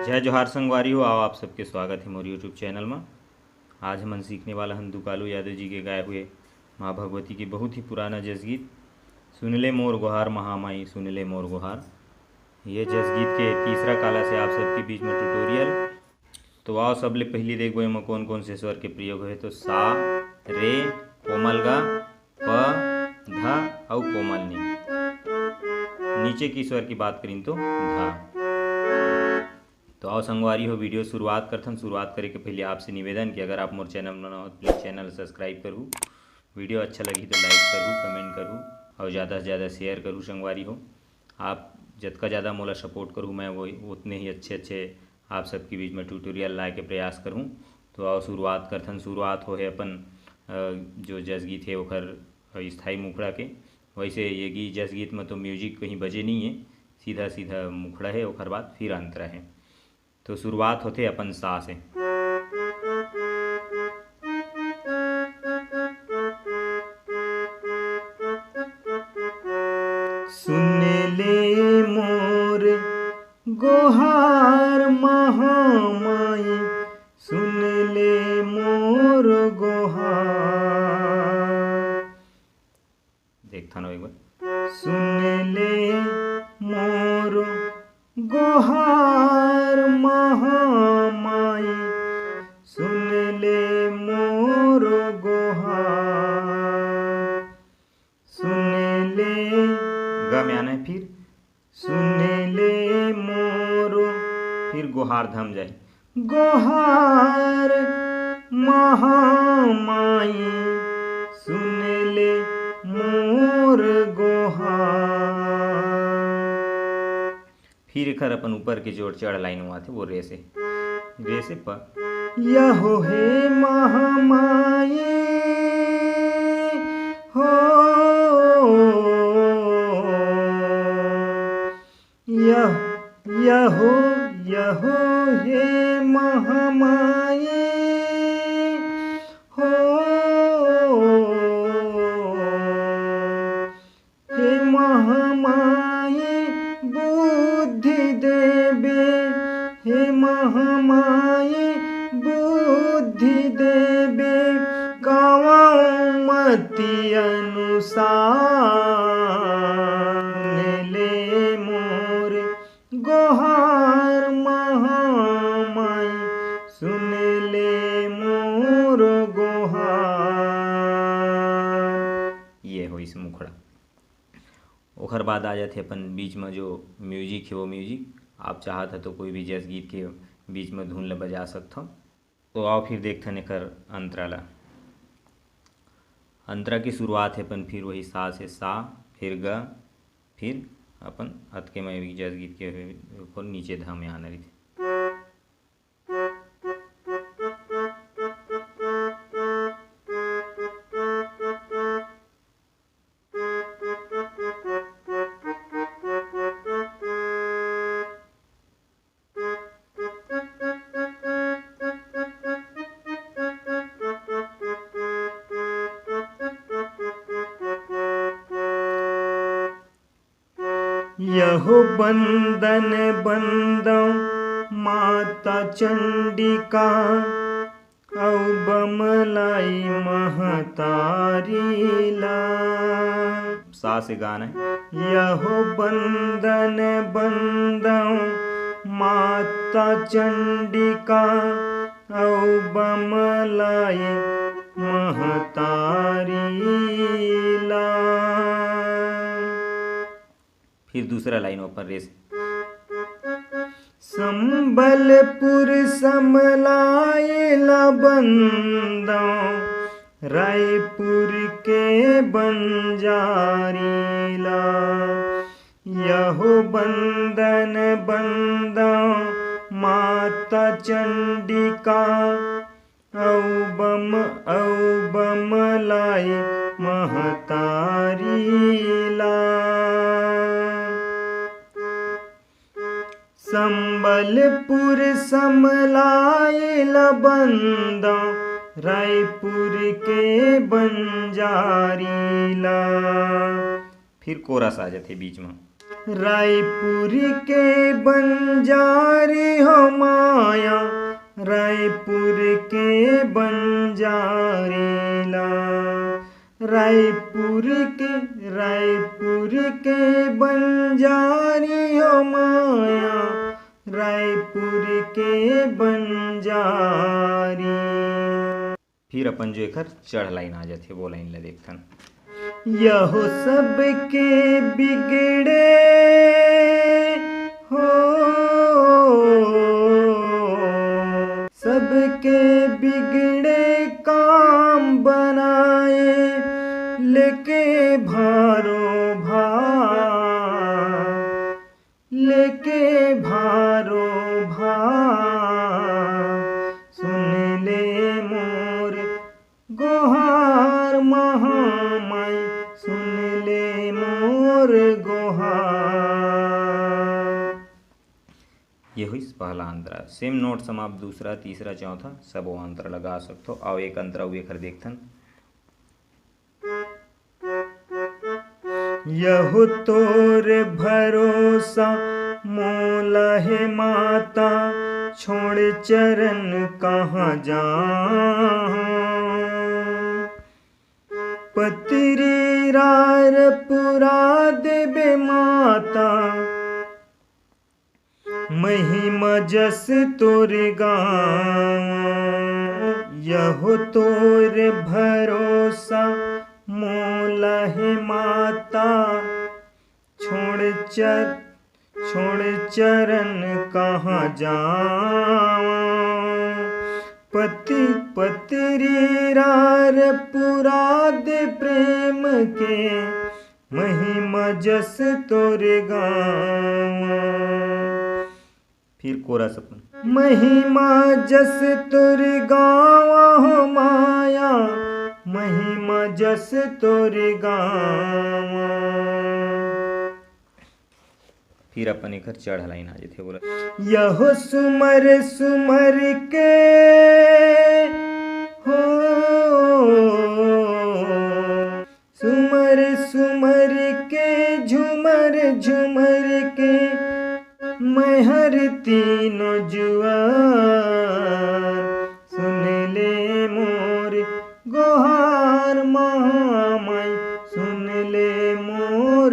जय जोहार संगवारी हो। आओ आप सबके स्वागत है मोर यूट्यूब चैनल में। आज हमन सीखने वाला हम दुकालू यादव जी के गाए हुए माँ भगवती की बहुत ही पुराना जस गीत सुन ले मोर गुहार महामाई सुन ले मोर गुहार। ये जस गीत के तीसरा काला से आप सबके बीच में ट्यूटोरियल। तो आओ सबले पहली देखो इनमें कौन कौन से स्वर के प्रयोग है। तो सा, रे, कोमल गा, प, ध और कोमल नी। नीचे की स्वर की बात करें तो धा। तो आओ संगवारी हो वीडियो शुरुआत करथन। शुरुआत करे के पहले आपसे निवेदन कि अगर आप मोर चैनल में नवा हो प्लीज़ चैनल सब्सक्राइब करूँ, वीडियो अच्छा लगी तो लाइक करूँ, कमेंट करूँ और ज़्यादा से ज़्यादा शेयर करूँ। संगवारी हो आप जितना ज़्यादा मोला सपोर्ट करूँ मैं वो उतने ही अच्छे आप सबके बीच में ट्यूटोरियल लाए के प्रयास करूँ। तो आओ शुरुआत करथन। शुरुआत हो है अपन जो जस गीत है ओखर स्थाई मुखड़ा के। वैसे ये जस गीत में तो म्यूजिक कहीं बजे नहीं है, सीधा सीधा मुखड़ा है ओखर बाद फिर अंतरा है। तो शुरुआत होते अपन सा से। सुन ले मोर गोहार महामाई सुन ले मोर गोहार। देखता ना एक बार। सुन ले मोर गोहार महामाई सुन ले मोर गोहार। सुन ले ग में आना है, फिर सुन ले मोर, फिर गोहार धम जाए गोहार महामाई सुन ले मोर गोहार। फिर एकर अपन ऊपर के जोड़ चढ़ लाइन हुआ थे वो रे से प। यहो हे महामाई हो यहो हे महामाई हो हे महामाई बुद्धि देबे हे महामाई बुद्धि देबे गाँव मति अनुसार। ले मोर गोहार महामाई सुन ले मोर गोहार। ये हो इस मुखड़ा। ओखर बाद आ जाते अपन बीच में जो म्यूजिक है वो म्यूजिक आप चाहत है तो कोई भी जस गीत के बीच में धुन ल बजा सकते हो। तो आओ फिर देखथन एकर अंतरा ला। अंतरा की शुरुआत है अपन फिर वही सा से सा, फिर ग, फिर अपन अत के में जस गीत के नीचे धा में आना रही। यहो बंदन बंदौ माता चंडिका औ बमलाई महतारी ला। सा से गाना है। यहो बंदन बंदौ माता चंडिका औ बमलाई महतारी ला। फिर दूसरा लाइन ऊपर रेस। संबलपुर समलाए बंदौ रायपुर के बंजारी ला। यहो बंदन बंदौ माता चंडिका औ बमलाई महतारी ला। संबलपुर समलाए बंदौ रायपुर के बंजारी ला। फिर कोरस आ जाते बीच में। रायपुर के बंजारी हो माया, रायपुर के बंजारी ला, रायपुर के बंजारी हो माया, रायपुर के बंजारी। फिर अपन जो एकर चढ़ लाइन आ जाथे वो लाइन ला देखथन। यहो सबके बिगड़े हो, सबके बिगड़े काम बनाए, लेके भारो भार, लेके भारो भार, सुन ले मोर गोहार महामाई, सुन ले मोर गोहार। ये हुई पहला अंतरा। सेम नोट सम आप दूसरा तीसरा चौथा सब वो अंतर लगा सकते हो। आओ एक अंतरा हुए कर देखथन। यहो तोर भरोसा मोला है माता, छोड़ चरण कहाँ जाऊं, पतरी रार पुरा देबे माता, महिमा जस तोर गाँव। यहो तोर भरोसा मोला है माता, छोड़ चरण कहाँ जाऊं, पतरी रार पुरा दे प्रेम के, महिमा जस तोर गाँव। फिर कोरस अपन। महिमा जस तोर गाँव हो माया, महिमा जस तोर गाँव। फिर अपन एकर चढ़ लाइन आ जाथे बोला। यहो सुमर सुमर के हो, सुमर सुमर के झुमर झुमर के, मैं हर तीनों जुआर, सुन ले मोर गोहार महामाई, सुन ले मोर